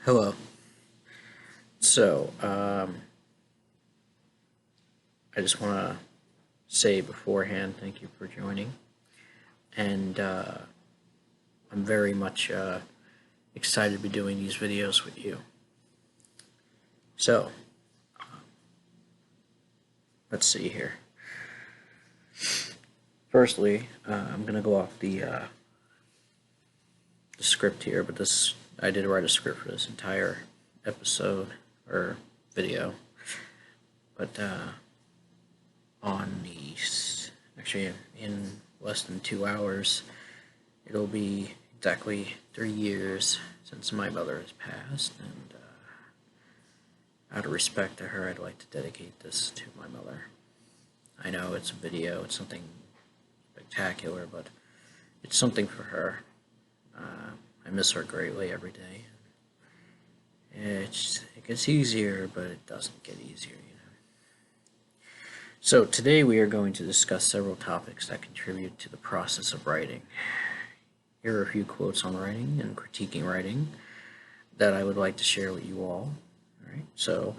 Hello. So, I just want to say beforehand, thank you for joining. And I'm very much excited to be doing these videos with you. So, let's see here. Firstly, I'm going to go off the script here, but I did write a script for this entire episode or video. But actually in less than 2 hours, it'll be exactly 3 years since my mother has passed, and out of respect to her, I'd like to dedicate this to my mother. I know it's a video, it's something spectacular, but it's something for her. I miss her greatly every day. It gets easier, but it doesn't get easier, So today we are going to discuss several topics that contribute to the process of writing. Here are a few quotes on writing and critiquing writing that I would like to share with you all. Alright, so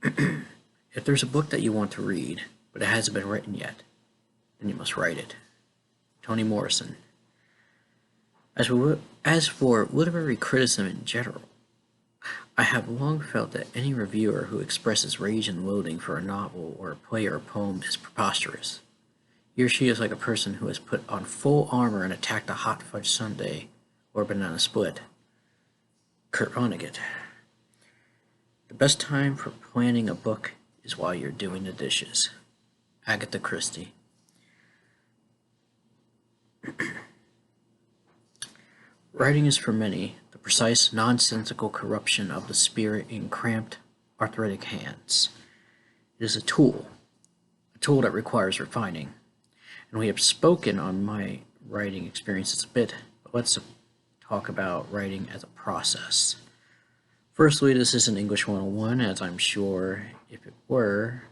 if there's a book that you want to read, but it hasn't been written yet, then you must write it. Toni Morrison. As for literary criticism in general, I have long felt that any reviewer who expresses rage and loathing for a novel or a play or a poem is preposterous. He or she is like a person who has put on full armor and attacked a hot fudge sundae or banana split. Kurt Vonnegut. The best time for planning a book is while you're doing the dishes. Agatha Christie. Writing is for many the precise, nonsensical corruption of the spirit in cramped, arthritic hands. It is a tool that requires refining. And we have spoken on my writing experiences a bit, but let's talk about writing as a process. Firstly, this isn't English 101, as I'm sure if it were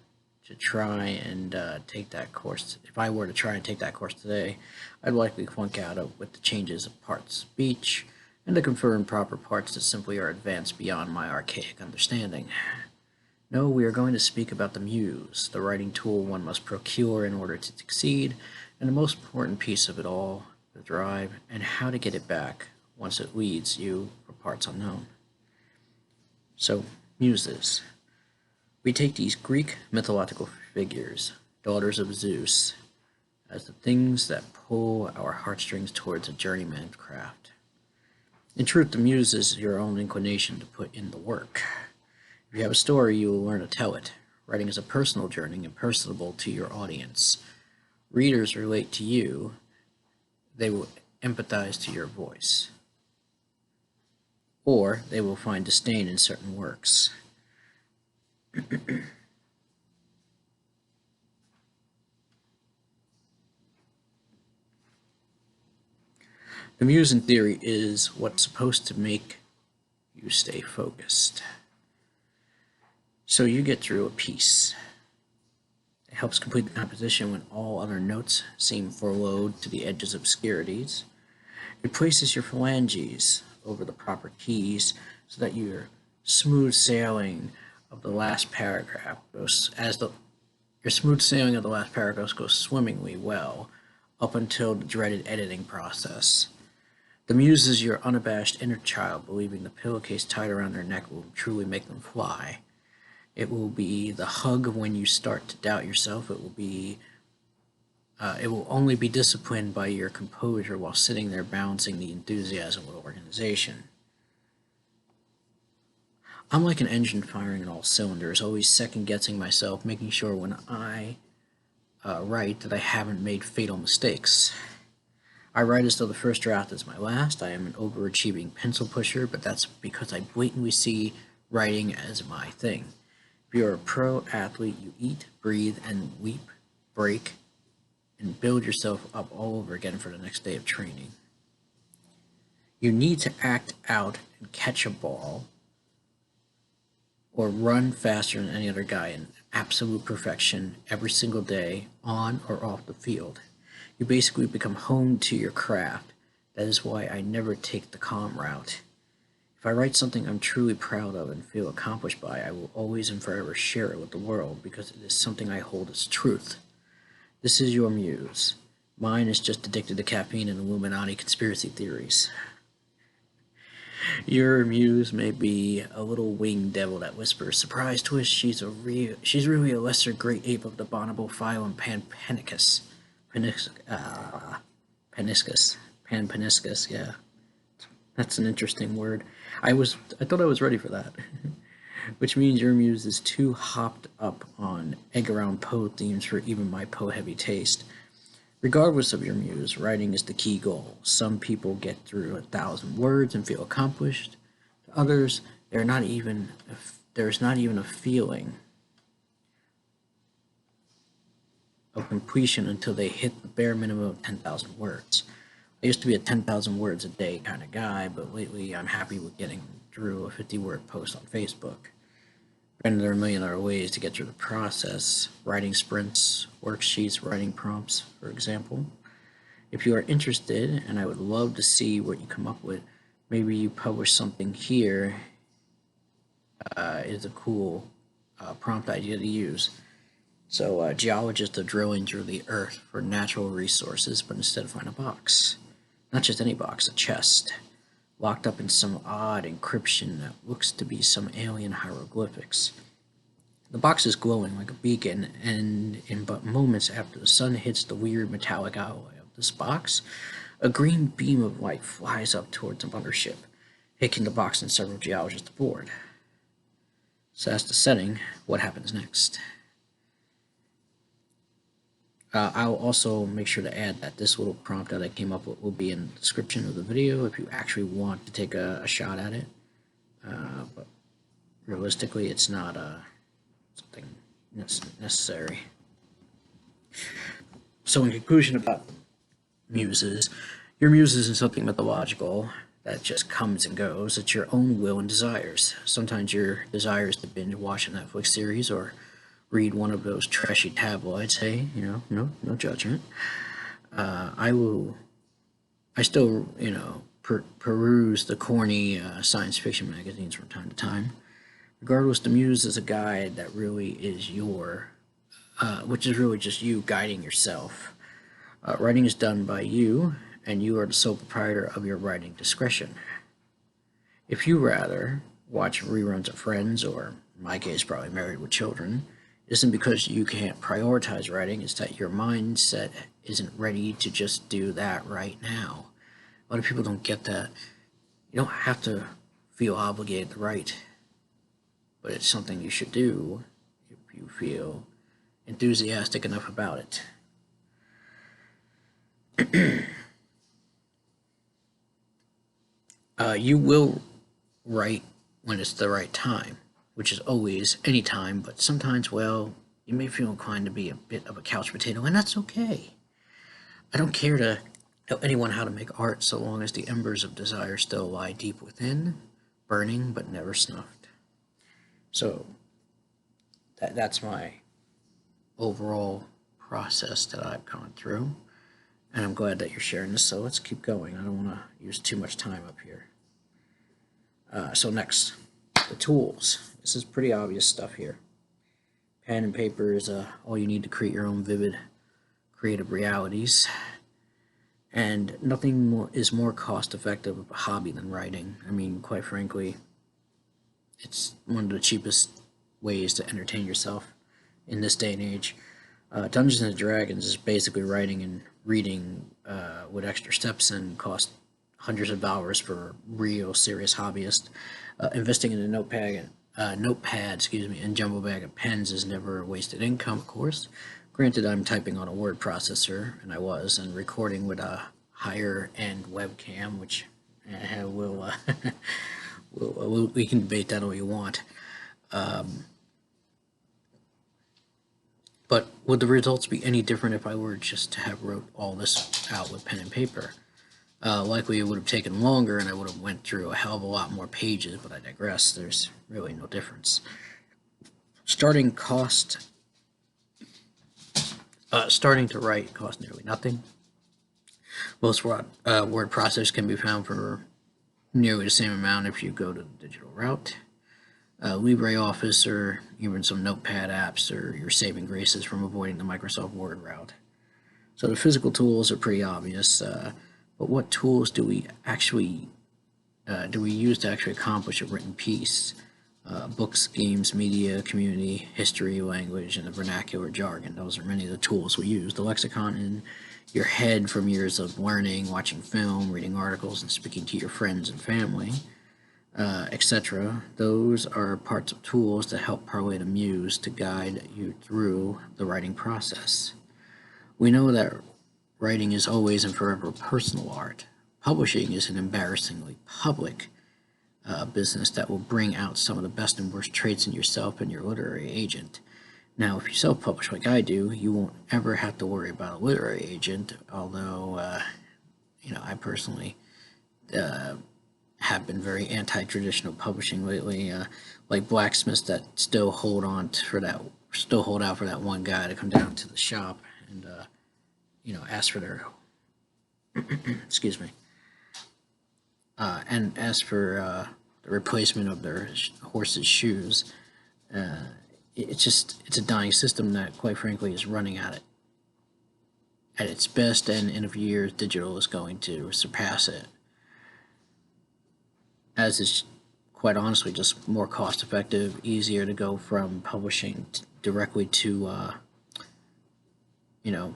to try and take that course, if I were to try and take that course today, I'd likely flunk out with the changes of parts of speech and the confirmed proper parts that simply are advanced beyond my archaic understanding. No, we are going to speak about the Muse, the writing tool one must procure in order to succeed, and the most important piece of it all, the drive, and how to get it back once it leads you for parts unknown. So, Muses. We take these Greek mythological figures, daughters of Zeus, as the things that pull our heartstrings towards a journeyman's craft. In truth, the muse is your own inclination to put in the work. If you have a story, you will learn to tell it. Writing is a personal journey and personable to your audience. Readers relate to you. They will empathize to your voice. Or they will find disdain in certain works. The muse, in theory, is what's supposed to make you stay focused. So you get through a piece. It helps complete the composition when all other notes seem furrowed to the edges of obscurities. It places your phalanges over the proper keys so that your smooth sailing of the last paragraph goes swimmingly well up until the dreaded editing process. The muse is your unabashed inner child believing the pillowcase tied around their neck will truly make them fly. It will be the hug when you start to doubt yourself. It will only be disciplined by your composure while sitting there balancing the enthusiasm with organization. I'm like an engine firing on all cylinders, always second-guessing myself, making sure when I write that I haven't made fatal mistakes. I write as though the first draft is my last. I am an overachieving pencil pusher, but that's because I blatantly see writing as my thing. If you're a pro athlete, you eat, breathe, and weep, break, and build yourself up all over again for the next day of training. You need to act out and catch a ball or run faster than any other guy in absolute perfection every single day, on or off the field. You basically become home to your craft. That is why I never take the calm route. If I write something I'm truly proud of and feel accomplished by, I will always and forever share it with the world because it is something I hold as truth. This is your muse. Mine is just addicted to caffeine and Illuminati conspiracy theories. Your muse may be a little winged devil that whispers, surprise twist, she's really a lesser great ape of the abominable phylum Panpenicus. Peniscus. Panpeniscus, yeah. That's an interesting word. I thought I was ready for that. Which means your muse is too hopped up on egg-around Poe themes for even my Poe-heavy taste. Regardless of your muse, writing is the key goal. Some people get through 1,000 words and feel accomplished. To others, there's not even a feeling of completion until they hit the bare minimum of 10,000 words. I used to be a 10,000 words a day kind of guy, but lately I'm happy with getting through a 50-word post on Facebook. And there are a million other ways to get through the process. Writing sprints, worksheets, writing prompts, for example. If you are interested, and I would love to see what you come up with, maybe you publish something here is a cool prompt idea to use. So geologists are drilling through the earth for natural resources, but instead find a box. Not just any box, a chest, locked up in some odd encryption that looks to be some alien hieroglyphics. The box is glowing like a beacon, and in but moments after the sun hits the weird metallic alloy of this box, a green beam of light flies up towards the mothership, hitting the box and several geologists aboard. So that's the setting. What happens next? I'll also make sure to add that this little prompt that I came up with will be in the description of the video if you actually want to take a shot at it. But realistically, it's not something necessary. So in conclusion about muses, your muse isn't something mythological that just comes and goes. It's your own will and desires. Sometimes your desire is to binge watch a Netflix series or read one of those trashy tabloids. Hey, no judgment. I still, peruse the corny science fiction magazines from time to time. Regardless, the muse is a guide that really is which is really just you guiding yourself. Writing is done by you, and you are the sole proprietor of your writing discretion. If you rather watch reruns of Friends, or in my case, probably Married with Children, it isn't because you can't prioritize writing, it's that your mindset isn't ready to just do that right now. A lot of people don't get that. You don't have to feel obligated to write, but it's something you should do if you feel enthusiastic enough about it. You will write when it's the right time, which is always any time, but sometimes, well, you may feel inclined to be a bit of a couch potato, and that's okay. I don't care to tell anyone how to make art so long as the embers of desire still lie deep within, burning but never snuffed. So that's my overall process that I've gone through, and I'm glad that you're sharing this, so let's keep going. I don't want to use too much time up here. So next, the tools. This is pretty obvious stuff here. Pen and paper is all you need to create your own vivid, creative realities. And nothing is more cost-effective of a hobby than writing. I mean, quite frankly, it's one of the cheapest ways to entertain yourself in this day and age. Dungeons and Dragons is basically writing and reading with extra steps and cost hundreds of dollars for real serious hobbyists. Investing in a notepad, and jumbo bag of pens is never wasted income, of course. Granted, I'm typing on a word processor, and I was, and recording with a higher-end webcam, which we can debate that all you want. But would the results be any different if I were just to have wrote all this out with pen and paper? Likely it would have taken longer and I would have went through a hell of a lot more pages, but I digress. There's really no difference. Starting to write costs nearly nothing. Most word processors can be found for nearly the same amount if you go to the digital route. LibreOffice or even some notepad apps are your saving graces from avoiding the Microsoft Word route. So the physical tools are pretty obvious, but what tools do we use to actually accomplish a written piece? Books, games, media, community, history, language, and the vernacular jargon. Those are many of the tools we use. The lexicon in your head from years of learning, watching film, reading articles, and speaking to your friends and family, etc. Those are parts of tools that help parlay the Muse to guide you through the writing process. We know that writing is always and forever personal art. Publishing is an embarrassingly public business that will bring out some of the best and worst traits in yourself and your literary agent. Now, if you self-publish like I do, you won't ever have to worry about a literary agent, although, I personally have been very anti-traditional publishing lately, like blacksmiths that still hold out for that one guy to come down to the shop and, ask for their, excuse me, and ask for the replacement of their horse's shoes. It's a dying system that, quite frankly, is running at its best, and in a few years, digital is going to surpass it, as is quite honestly just more cost effective, easier to go from publishing directly to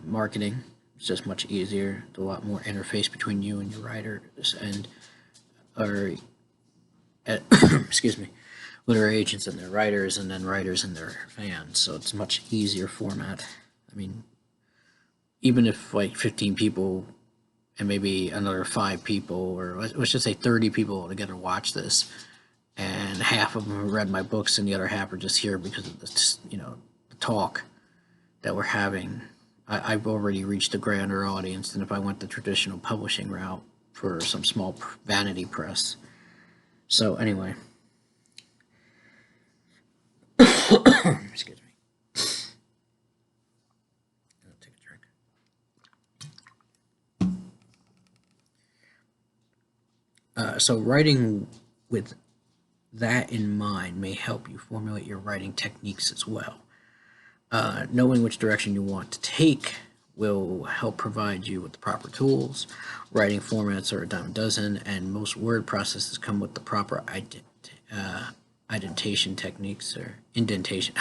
marketing. It's just much easier. There's a lot more interface between you and your writers excuse me, literary agents and their writers, and then writers and their fans. So it's a much easier format. I mean, even if like 15 people and maybe another 5 people, or let's just say 30 people together watch this, and half of them have read my books and the other half are just here because of the talk that we're having, I've already reached a grander audience than if I went the traditional publishing route for some small vanity press. So anyway, excuse me. I'll take a drink. So writing with that in mind may help you formulate your writing techniques as well. Knowing which direction you want to take will help provide you with the proper tools. Writing formats are a dime a dozen, and most word processes come with the proper indentation techniques indentation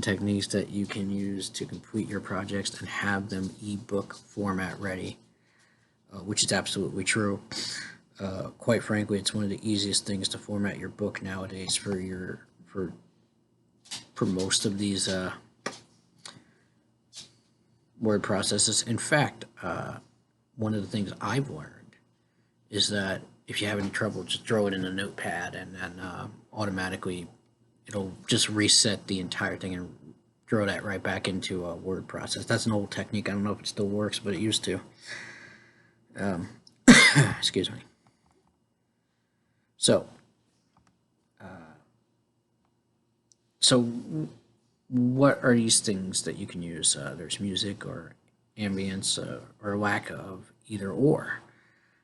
techniques that you can use to complete your projects and have them ebook format ready, which is absolutely true. Quite frankly, it's one of the easiest things to format your book nowadays for most of these word processes. In fact, one of the things I've learned is that if you have any trouble, just throw it in a notepad, and then automatically it'll just reset the entire thing and throw that right back into a word process. That's an old technique. I don't know if it still works, but it used to. Excuse me. So what are these things that you can use? There's music or ambience or lack of either or.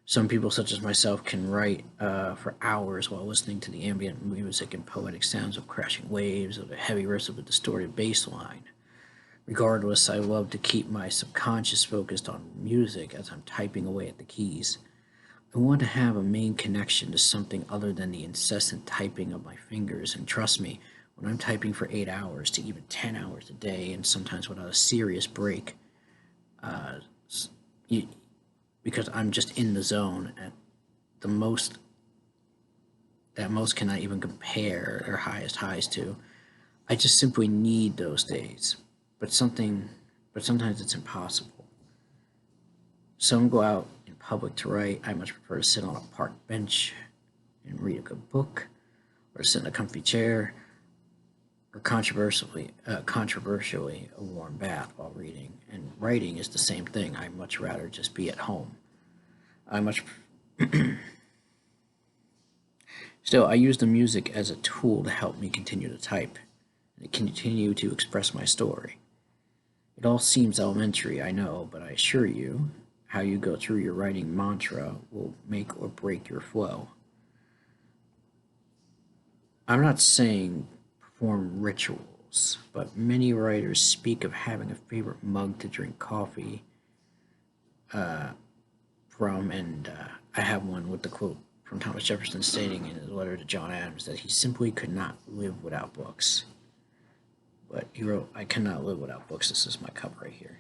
Some people, such as myself, can write for hours while listening to the ambient music and poetic sounds of crashing waves, of the heavy riffs of a distorted bass line. Regardless, I love to keep my subconscious focused on music as I'm typing away at the keys. I want to have a main connection to something other than the incessant typing of my fingers, and trust me, when I'm typing for 8 hours to even 10 hours a day, and sometimes without a serious break, because I'm just in the zone at the most, that most cannot even compare their highest highs to. I just simply need those days, but sometimes it's impossible. Some go out in public to write. I much prefer to sit on a park bench and read a good book, or sit in a comfy chair, or controversially a warm bath while reading. And writing is the same thing. I'd much rather just be at home. Still, I use the music as a tool to help me continue to type and continue to express my story. It all seems elementary, I know, but I assure you, how you go through your writing mantra will make or break your flow. I'm not saying perform rituals, but many writers speak of having a favorite mug to drink coffee from, and I have one with the quote from Thomas Jefferson stating in his letter to John Adams that he simply could not live without books. But he wrote, I cannot live without books. This is my cup right here.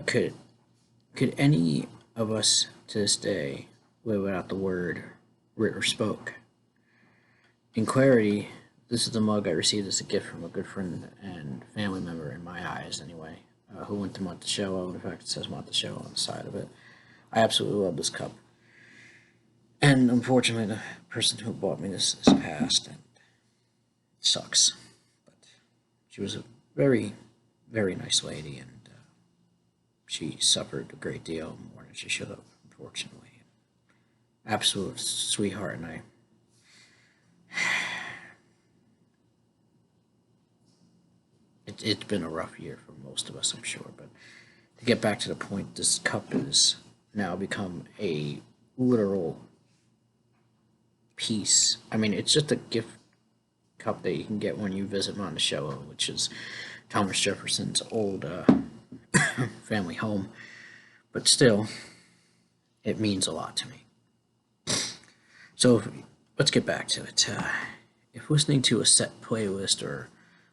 Could any of us to this day live without the word writ or spoke? In clarity, this is the mug I received as a gift from a good friend and family member, in my eyes anyway, who went to Monticello. In fact, it says Monticello on the side of it. I absolutely love this cup. And unfortunately, the person who bought me this is passed, and it sucks. But she was a very, very nice lady, and she suffered a great deal more than she should have, unfortunately. Absolute sweetheart, and it's been a rough year for most of us, I'm sure. But to get back to the point, this cup has now become a literal piece. I mean, it's just a gift cup that you can get when you visit Monticello, which is Thomas Jefferson's old family home. But still, it means a lot to me. So let's get back to it. If listening to a set playlist or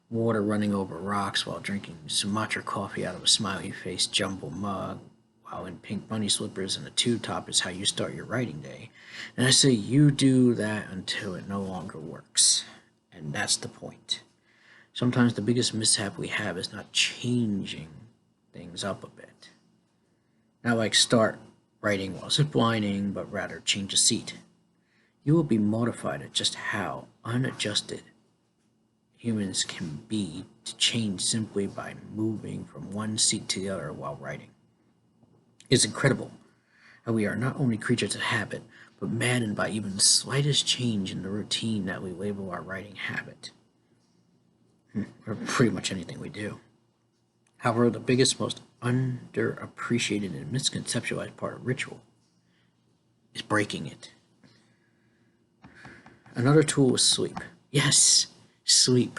water running over rocks while drinking Sumatra coffee out of a smiley-faced jumbo mug while in pink bunny slippers and a tube top is how you start your writing day, and I say you do that until it no longer works. And that's the point. Sometimes the biggest mishap we have is not changing things up a bit. Not like start writing while ziplining, but rather change a seat. You will be mortified at just how unadjusted humans can be to change simply by moving from one seat to the other while writing. It's incredible how we are not only creatures of habit, but maddened by even the slightest change in the routine that we label our writing habit, or pretty much anything we do. However, the biggest, most underappreciated and misconceptualized part of ritual is breaking it. Another tool is sleep. Yes, sleep.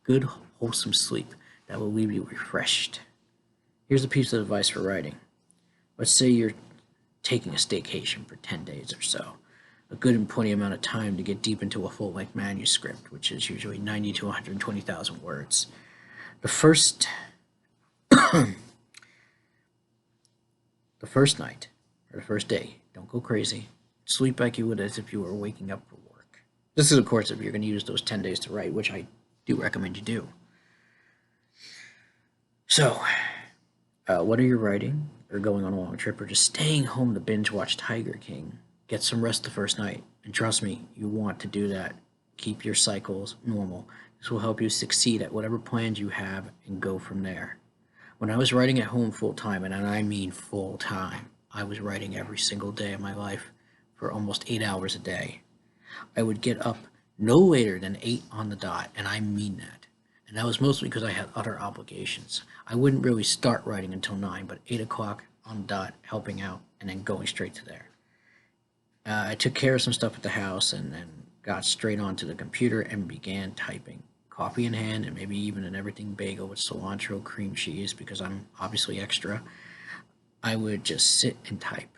Good, wholesome sleep that will leave you refreshed. Here's a piece of advice for writing. Let's say you're taking a staycation for 10 days or so. A good and plenty amount of time to get deep into a full-length manuscript, which is usually 90 to 120,000 words. The first night, or the first day, don't go crazy. Sleep like you would as if you were waking up for work. This is, of course, if you're going to use those 10 days to write, which I do recommend you do. So, whether you're writing, or going on a long trip, or just staying home to binge watch Tiger King, get some rest the first night. And trust me, you want to do that. Keep your cycles normal. This will help you succeed at whatever plans you have and go from there. When I was writing at home full time, and I mean full time, I was writing every single day of my life for almost 8 hours a day. I would get up no later than 8 on the dot, and I mean that. And that was mostly because I had other obligations. I wouldn't really start writing until 9, but 8 o'clock on the dot, helping out, and then going straight to there. I took care of some stuff at the house and then got straight onto the computer and began typing. Coffee in hand and maybe even an everything bagel with cilantro cream cheese because I'm obviously extra. I would just sit and type.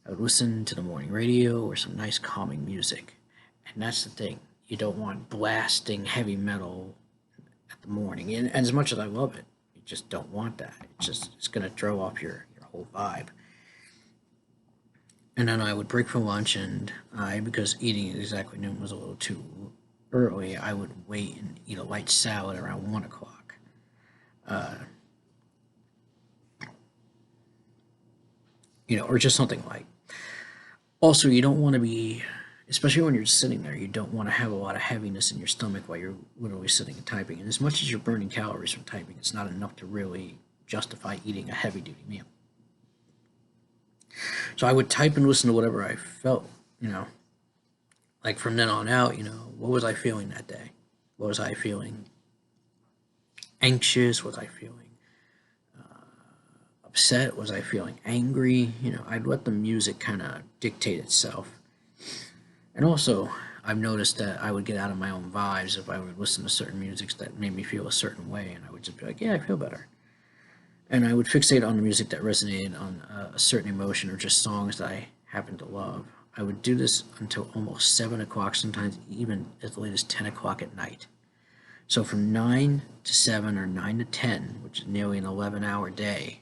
I would listen to the morning radio or some nice calming music. And that's the thing. You don't want blasting heavy metal at the morning. And as much as I love it, you just don't want that. It's going to throw off your whole vibe. And then I would break for lunch, and because eating at exactly noon was a little too early, I would wait and eat a light salad around 1 o'clock. Or just something light. Also, you don't want to be, especially when you're sitting there, you don't want to have a lot of heaviness in your stomach while you're literally sitting and typing. And as much as you're burning calories from typing, it's not enough to really justify eating a heavy-duty meal. So I would type and listen to whatever I felt, like from then on out, what was I feeling that day? Was I feeling anxious? Was I feeling upset? Was I feeling angry? I'd let the music kind of dictate itself. And also, I've noticed that I would get out of my own vibes if I would listen to certain music that made me feel a certain way, and I would just be like, yeah, I feel better. And I would fixate on the music that resonated on a certain emotion or just songs that I happened to love. I would do this until almost 7 o'clock, sometimes even as late as 10 o'clock at night. So from 9 to 7 or 9 to 10, which is nearly an 11-hour day,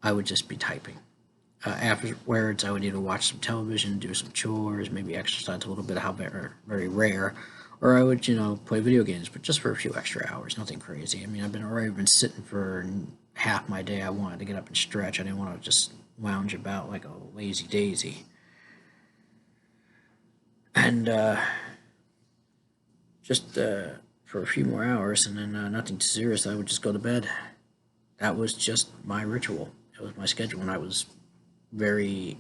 I would just be typing. Afterwards, I would either watch some television, do some chores, maybe exercise a little bit, however, very rare, or I would, play video games, but just for a few extra hours, nothing crazy. I mean, I've already been sitting for half my day. I wanted to get up and stretch. I didn't want to just lounge about like a lazy daisy. And just for a few more hours, and then nothing too serious, I would just go to bed. That was just my ritual. It was my schedule, and I was very,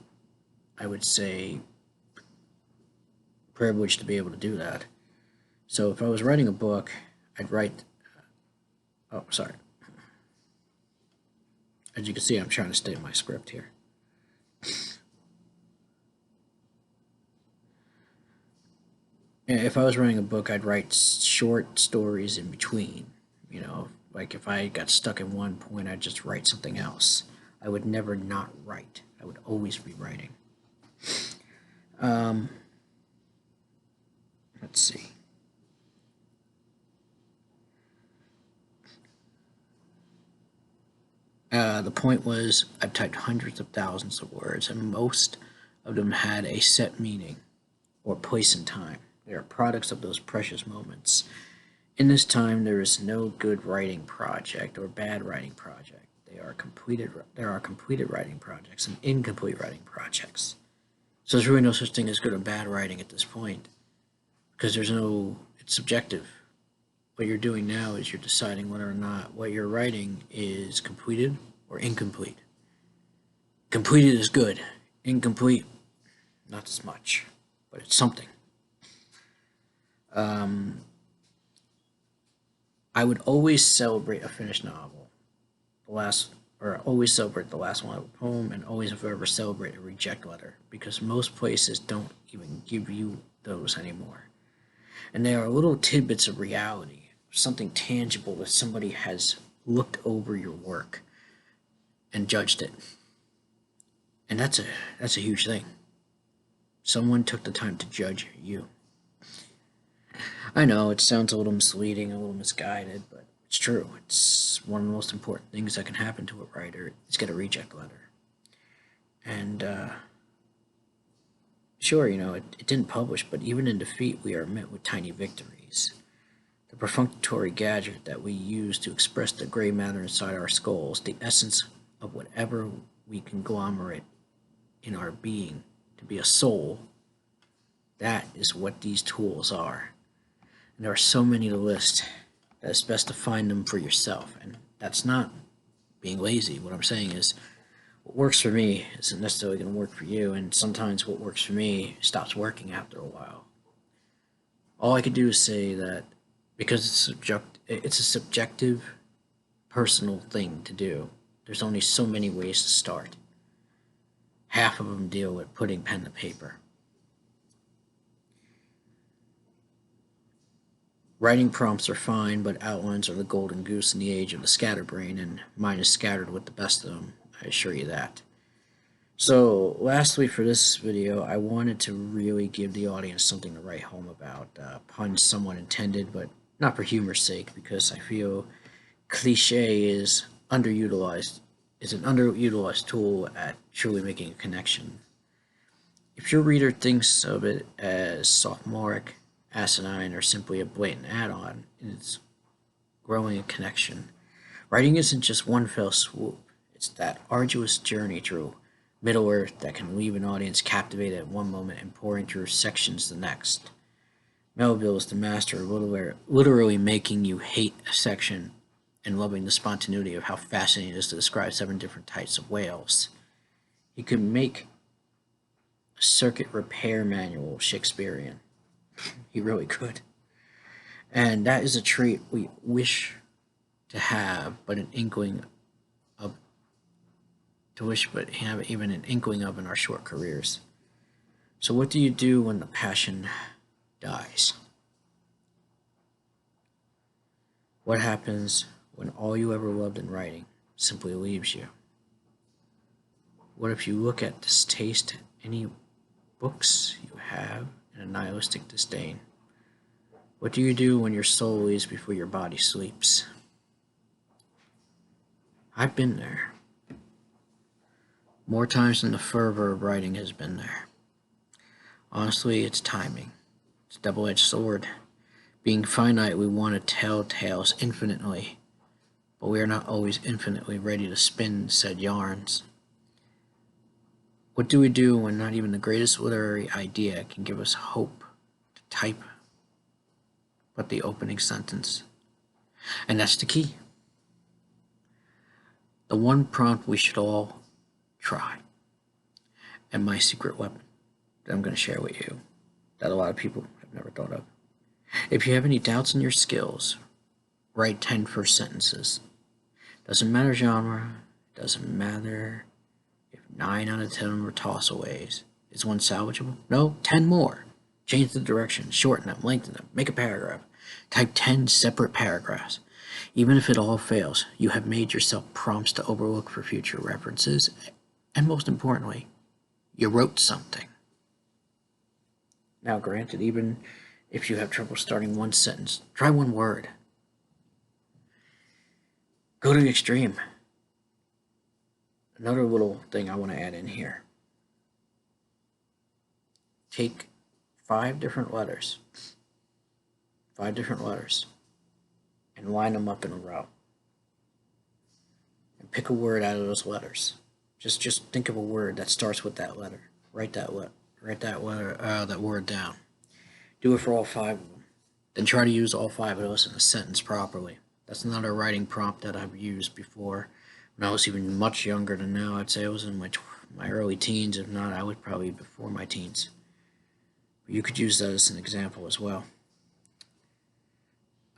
I would say, privileged to be able to do that. So if I was writing a book, I'd write, oh, sorry. As you can see, I'm trying to stay in my script here. If I was writing a book, I'd write short stories in between. Like if I got stuck in one point, I'd just write something else. I would never not write. I would always be writing. Let's see. The point was, I've typed hundreds of thousands of words, and most of them had a set meaning or place in time. They are products of those precious moments. In this time, there is no good writing project or bad writing project. There are completed writing projects and incomplete writing projects. So there's really no such thing as good or bad writing at this point, because it's subjective. What you're doing now is you're deciding whether or not what you're writing is completed or incomplete. Completed is good. Incomplete, not as much, but it's something. I would always celebrate a finished novel, always celebrate the last one of a poem, and always, if ever, celebrate a reject letter, because most places don't even give you those anymore. And they are little tidbits of reality, something tangible that somebody has looked over your work and judged it. And that's a huge thing. Someone took the time to judge you. I know it sounds a little misleading, a little misguided, but it's true. It's one of the most important things that can happen to a writer is get a reject letter. And sure, it didn't publish, but even in defeat, we are met with tiny victories. The perfunctory gadget that we use to express the gray matter inside our skulls, the essence of whatever we conglomerate in our being to be a soul, that is what these tools are. And there are so many to list that it's best to find them for yourself. And that's not being lazy. What I'm saying is, what works for me isn't necessarily going to work for you, and sometimes what works for me stops working after a while. All I could do is say that because it's a subjective, personal thing to do, there's only so many ways to start. Half of them deal with putting pen to paper. Writing prompts are fine, but outlines are the golden goose in the age of the scatterbrain, and mine is scattered with the best of them, I assure you that. So, lastly for this video, I wanted to really give the audience something to write home about. Pun somewhat intended, but not for humor's sake, because I feel cliche is an underutilized tool at truly making a connection. If your reader thinks of it as sophomoric, asinine, or simply a blatant add-on, it's growing a connection. Writing isn't just one fell swoop. It's that arduous journey through Middle-earth that can leave an audience captivated at one moment and pouring through sections the next. Melville is the master of literally making you hate a section and loving the spontaneity of how fascinating it is to describe 7 different types of whales. He could make a circuit repair manual Shakespearean. He really could. And that is a trait we wish to have, but an inkling to wish but have even an inkling of in our short careers. So what do you do when the passion dies? What happens when all you ever loved in writing simply leaves you? What if you look at distaste any books you have in a nihilistic disdain? What do you do when your soul leaves before your body sleeps? I've been there. More times than the fervor of writing has been there. Honestly, it's timing. It's a double-edged sword. Being finite, we want to tell tales infinitely, but we are not always infinitely ready to spin said yarns. What do we do when not even the greatest literary idea can give us hope to type but the opening sentence? And that's the key. The one prompt we should all try, and my secret weapon that I'm going to share with you that a lot of people have never thought of. If you have any doubts in your skills, write 10 first sentences. Doesn't matter genre, doesn't matter if 9 out of 10 were tossaways. Is one salvageable? No, 10 more. Change the direction, shorten them, lengthen them, make a paragraph. Type 10 separate paragraphs. Even if it all fails, you have made yourself prompts to overlook for future references, and most importantly, you wrote something. Now granted, even if you have trouble starting one sentence, try one word. Go to the extreme. Another little thing I want to add in here. Take 5 different letters, and line them up in a row. And pick a word out of those letters. Just think of a word that starts with that letter. Write that word down. Do it for all 5 of them. Then try to use all 5 of those in a sentence properly. That's not a writing prompt that I've used before. When I was even much younger than now, I'd say I was in my early teens. If not, I was probably before my teens. But you could use that as an example as well.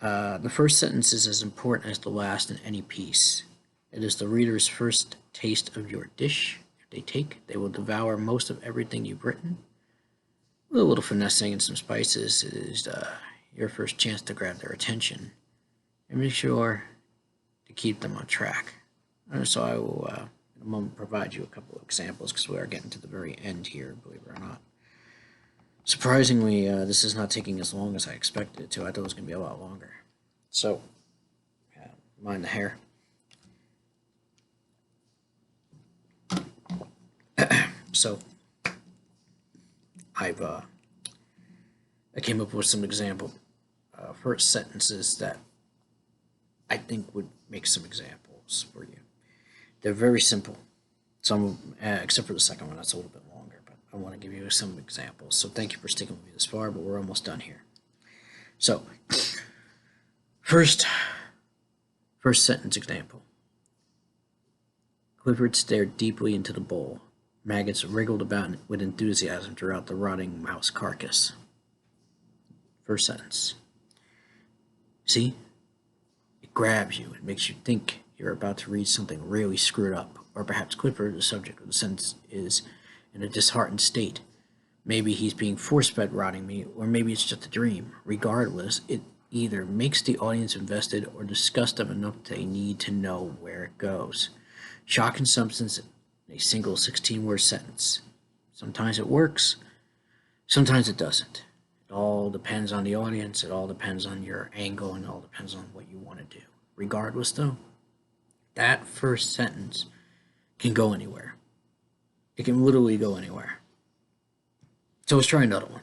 The first sentence is as important as the last in any piece. It is the reader's first taste of your dish. If they take, they will devour most of everything you've written. With a little finessing and some spices, it is your first chance to grab their attention and make sure to keep them on track. So I will, in a moment, provide you a couple of examples because we are getting to the very end here, believe it or not. Surprisingly, this is not taking as long as I expected it to. I thought it was going to be a lot longer. So, mind the hair. So, I came up with some example first sentences that I think would make some examples for you. They're very simple. Some, except for the second one, that's a little bit longer, but I want to give you some examples. So thank you for sticking with me this far, but we're almost done here. So, first sentence example. Clifford stared deeply into the bowl. Maggots wriggled about with enthusiasm throughout the rotting mouse carcass. First sentence. See? It grabs you. It makes you think you're about to read something really screwed up. Or perhaps Clifford, the subject of the sentence, is in a disheartened state. Maybe he's being force-fed rotting meat, or maybe it's just a dream. Regardless, it either makes the audience invested or disgusts them enough they need to know where it goes. Shock and substance in a single 16-word sentence. Sometimes it works, sometimes it doesn't. It all depends on the audience, it all depends on your angle, and it all depends on what you want to do. Regardless, though, that first sentence can go anywhere. It can literally go anywhere. So let's try another one.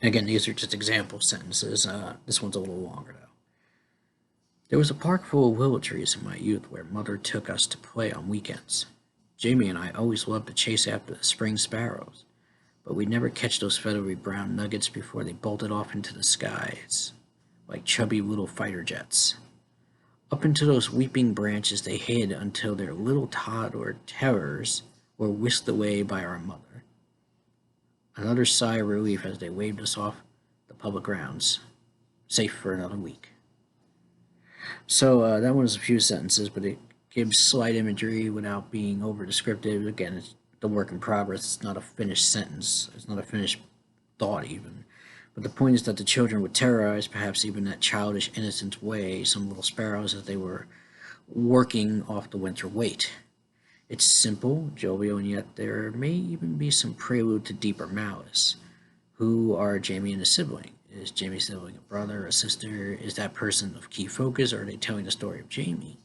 Again, these are just example sentences. This one's a little longer, though. There was a park full of willow trees in my youth where Mother took us to play on weekends. Jamie and I always loved to chase after the spring sparrows, but we'd never catch those feathery brown nuggets before they bolted off into the skies, like chubby little fighter jets. Up into those weeping branches they hid until their little toddler terrors were whisked away by our mother. Another sigh of relief as they waved us off the public grounds, safe for another week. So that one was a few sentences, but it gives slight imagery without being over descriptive. Again, it's the work in progress. It's not a finished sentence. It's not a finished thought even. But the point is that the children would terrorize, perhaps even that childish, innocent way, some little sparrows as they were working off the winter weight. It's simple, jovial, and yet there may even be some prelude to deeper malice. Who are Jamie and his sibling? Is Jamie's sibling a brother, a sister? Is that person of key focus, or are they telling the story of Jamie?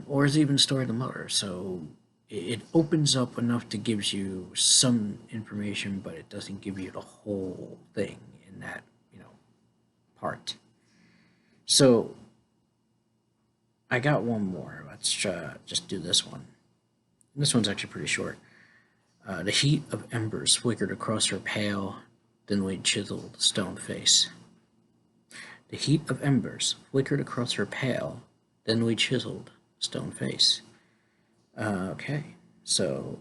Or is it even the story of the mother? So it opens up enough to gives you some information, but it doesn't give you the whole thing in that, part. So I got one more. Let's just do this one. This one's actually pretty short. The heat of embers flickered across her pale, thinly chiseled stone face. The heat of embers flickered across her pale, thinly chiseled stone face. Okay, so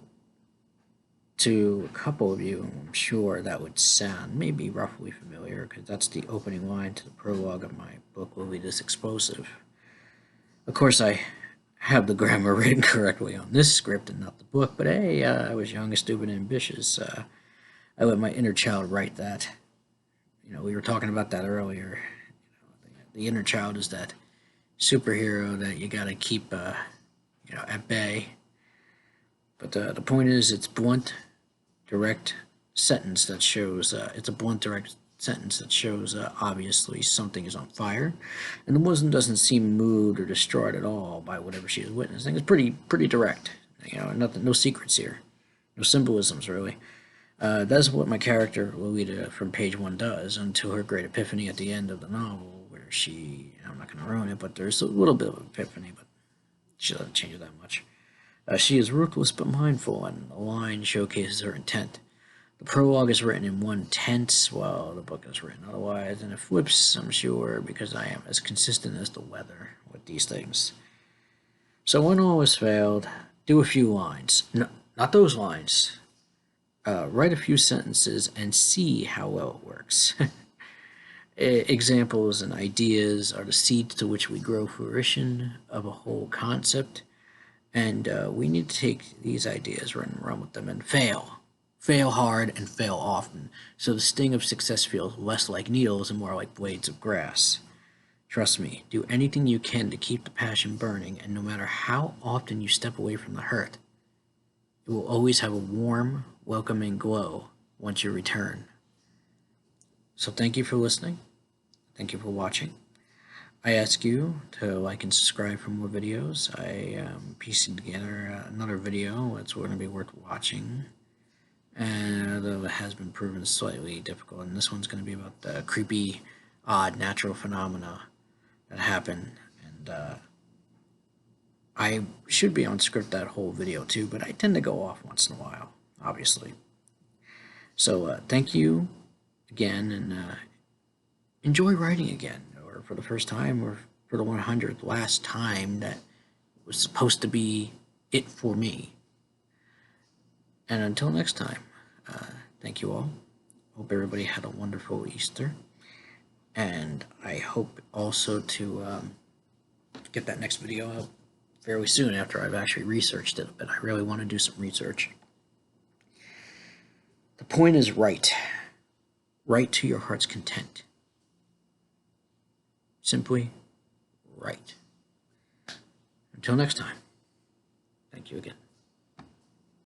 to a couple of you, I'm sure that would sound maybe roughly familiar, because that's the opening line to the prologue of my book, Will Be This Explosive. Of course, I have the grammar written correctly on this script and not the book, but hey, I was young and stupid and ambitious. I let my inner child write that. We were talking about that earlier. The inner child is that superhero that you gotta keep, at bay. But the point is, it's blunt, direct sentence that shows. It's a blunt, direct sentence that shows obviously something is on fire, and the Muslim doesn't seem moved or distraught at all by whatever she is witnessing. It's pretty direct. Nothing, no secrets here, no symbolisms really. That's what my character Lolita from page 1 does until her great epiphany at the end of the novel, where I'm not going to ruin it, but there's a little bit of an epiphany, but she doesn't change it that much. She is ruthless but mindful, and the line showcases her intent. The prologue is written in one tense, while the book is written otherwise, and it flips, I'm sure, because I am as consistent as the weather with these things. So when all is failed, do a few lines. No, not those lines. Write a few sentences and see how well it works. Examples and ideas are the seeds to which we grow fruition of a whole concept, and we need to take these ideas, run with them, and fail. Fail hard and fail often, so the sting of success feels less like needles and more like blades of grass. Trust me, do anything you can to keep the passion burning, and no matter how often you step away from the hurt, it will always have a warm, welcoming glow once you return. So thank you for listening. Thank you for watching. I ask you to like and subscribe for more videos. I am piecing together another video that's going to be worth watching. And although it has been proven slightly difficult, and this one's going to be about the creepy, odd natural phenomena that happen. And I should be on script that whole video too, but I tend to go off once in a while, obviously. So thank you again, and enjoy writing again, or for the first time, or for the 100th last time that was supposed to be it for me. And until next time, thank you all. Hope everybody had a wonderful Easter. And I hope also to get that next video out fairly soon after I've actually researched it. But I really want to do some research. The point is write. Write to your heart's content. Simply write. Until next time, thank you again.